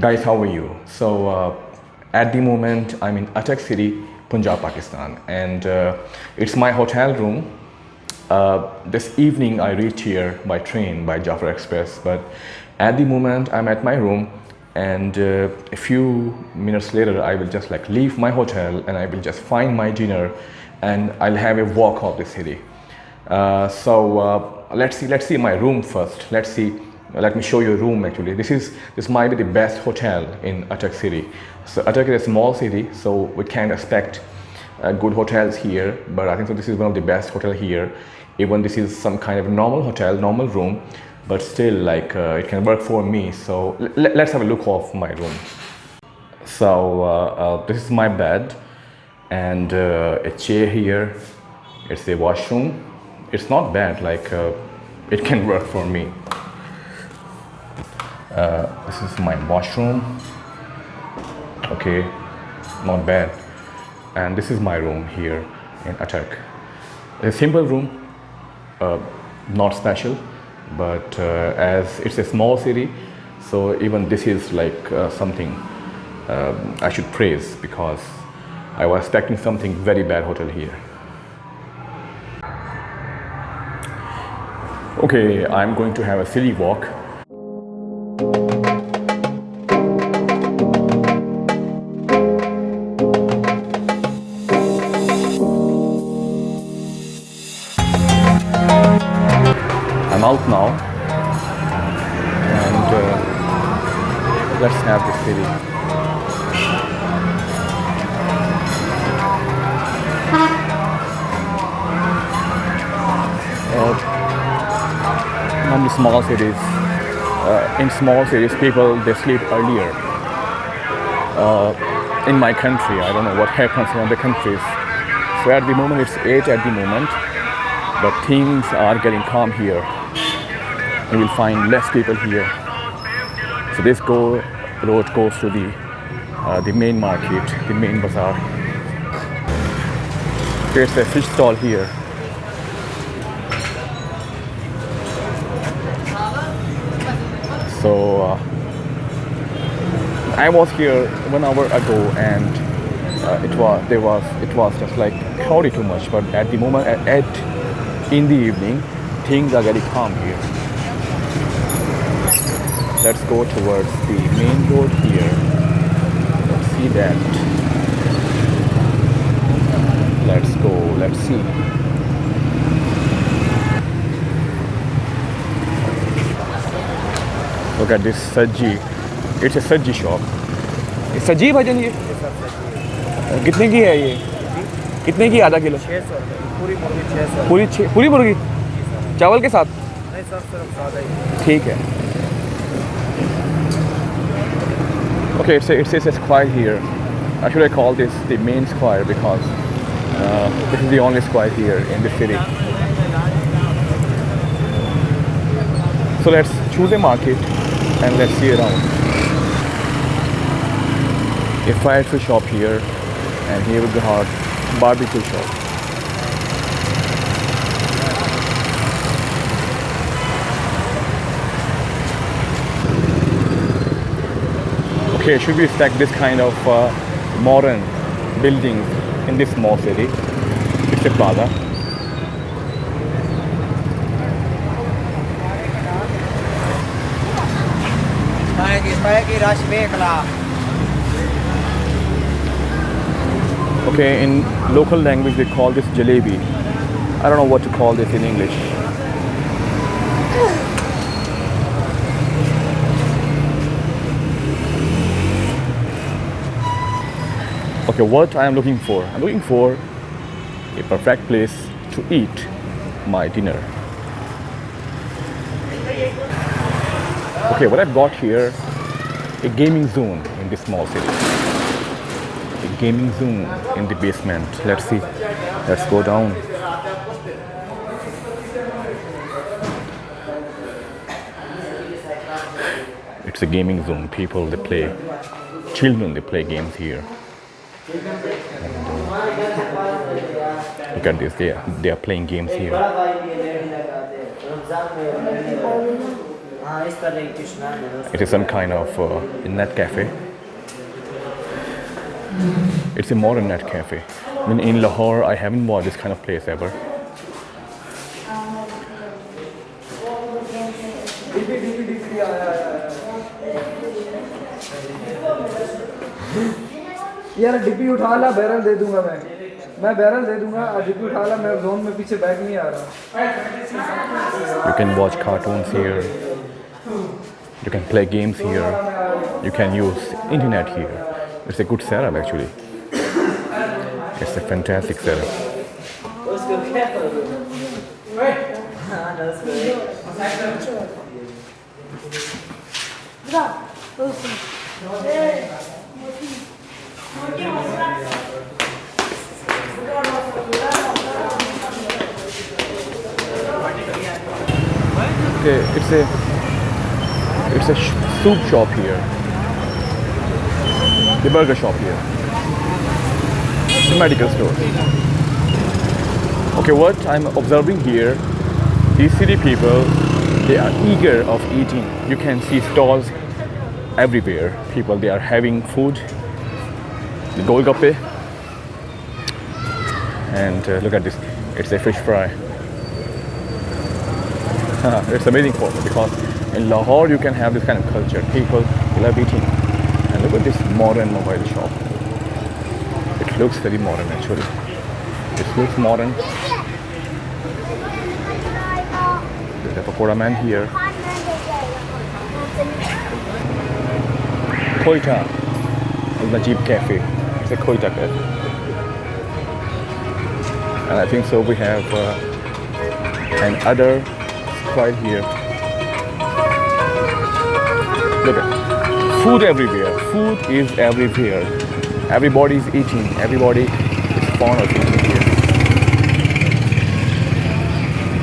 Guys, how are you? At the moment, I'm in Attock City, Punjab, Pakistan, and it's my hotel room. This evening, I reached here by train, by Jaffa Express, but at the moment, I'm at my room, and a few minutes later, I will just like leave my hotel and I will just find my dinner, and I'll have a walk of the city. Let's see my room first. Let me show you a room actually. This might be the best hotel in Attock City. So Attock is a small city, so we can't expect good hotels here, but I think so this is one of the best hotel here. Even this is some kind of normal hotel, normal room, but still like it can work for me. So let's have a look of my room. This is my bed and a chair here. It's a washroom. It's not bad, like it can work for me. This is my washroom. Okay, not bad. And this is my room here in Attock. A simple room, not special, but as it's a small city, so even this is like something I should praise, because I was expecting something very bad hotel here. Okay, I'm going to have a silly walk. I'm out now, and let's have the city. Normally small cities, in small cities people they sleep earlier. In my country, I don't know what happens in other countries. So at the moment it's 8 at the moment, but things are getting calm here. You will find less people here. So this road goes to the main market, the main bazaar. There's a fish stall here. So I was here 1 hour ago, and it was just like crowded too much. But at the moment, in the evening, things are getting calm here. Let's go towards the main road here. Let's see that. Let's go. Let's see. Look at this Sajji. It's a Sajji shop. ये सज्जी भजन ये कितने की है ये? कितने की आधा kilo? 600 पूरी मुर्गी 600. पूरी मुर्गी चावल के साथ? नहीं सर, सिर्फ सादा ही. ठीक है. Okay, it says a square here. Actually, I call this the main square because this is the only square here in the city. So let's choose a market and let's see around. A fried fish shop here, and here we got barbecue shop. Okay, should we expect this kind of modern buildings in this small city? It's a plaza. Okay, in local language they call this jalebi. I don't know what to call this in English. Okay, what I am looking for? I'm looking for a perfect place to eat my dinner. Okay, what I've got here, a gaming zone in this small city. A gaming zone in the basement. Let's see. Let's go down. It's a gaming zone. People, they play. Children, they play games here. And, look at this. They are playing games here. It is some kind of net cafe. It's a modern net cafe. I mean, in Lahore, I haven't watched this kind of place ever. यार डिब्बी उठा ला barrel दे दूंगा मैं barrel दे दूंगा डिब्बी उठा ला मैं zone में पीछे बैग नहीं आ रहा You can watch cartoons here. You can play games here. You can use internet here. It's a good setup actually. It's a fantastic setup. Okay, it's a soup shop here. The burger shop here. The medical store. Okay, what I'm observing here, these city people, they are eager of eating. You can see stalls everywhere. People, they are having food. The golgappe. And look at this. It's a fish fry. It's amazing for me because in Lahore you can have this kind of culture. People love eating. And look at this modern mobile shop. It looks very modern actually. It looks modern. There's a pakoda man here. Koita Al-Najib Cafe. It's a Koita cafe. And I think so we have another right here. Look at food everywhere. Food is everywhere. Everybody is eating. Everybody is fond of eating here.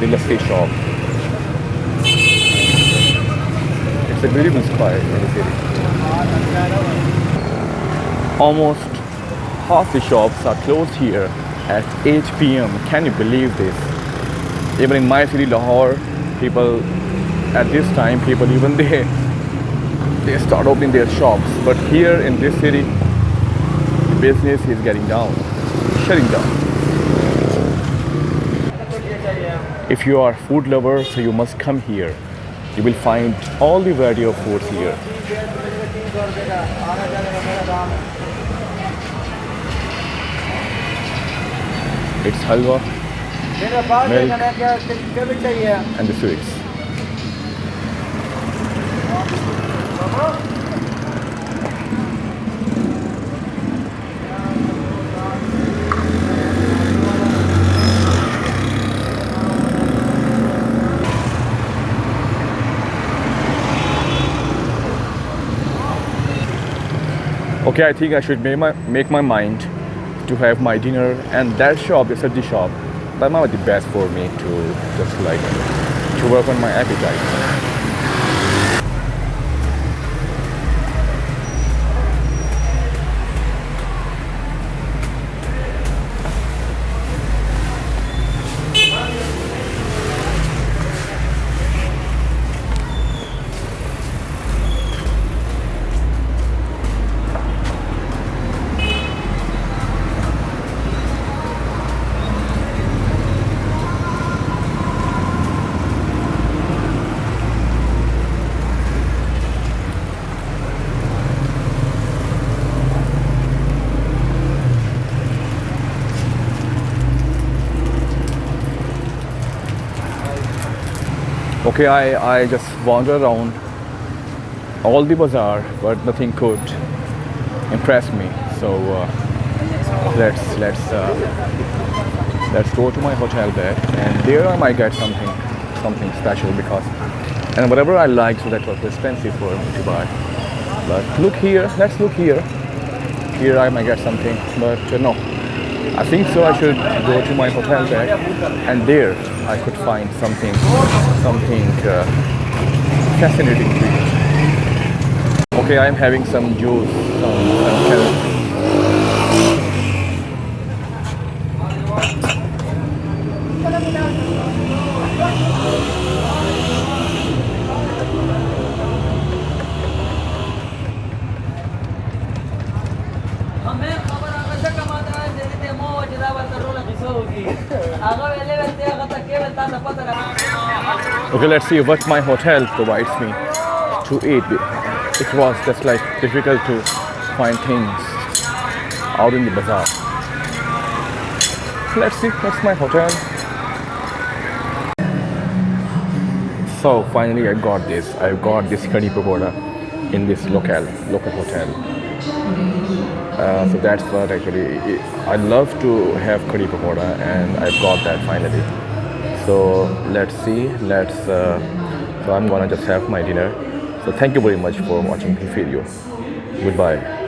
The lassi shop. It's a beautiful spot in the city. Almost half the shops are closed here at 8 p.m. Can you believe this? Even in my city, Lahore, people at this time, people even they start opening their shops. But here in this city, the business is getting down, shutting down. If you are a food lover, so you must come here. You will find all the variety of foods here. It's halwa, milk, and the sweets. Okay, I think I should make my mind to have my dinner, and that shop, the sabji shop, that might be the best for me to just like to work on my appetite. Okay, I just wandered around all the bazaar, but nothing could impress me. So let's go to my hotel bed, and there I might get something special because, and whatever I like, so that was expensive for me to buy. But look here, let's look here. Here I might get something, but no. I think so I should go to my hotel bed, and there I could find something fascinating to eat. Okay, I'm having some juice, some carrot. Okay, let's see what my hotel provides me to eat. It was just like difficult to find things out in the bazaar. Let's see what's my hotel. So finally I got this. I got this curry pakoda in this local hotel. So that's what actually I love to have curry pakoda, and I've got that finally. So let's see. So I'm gonna just have my dinner. So thank you very much for watching this video. Goodbye.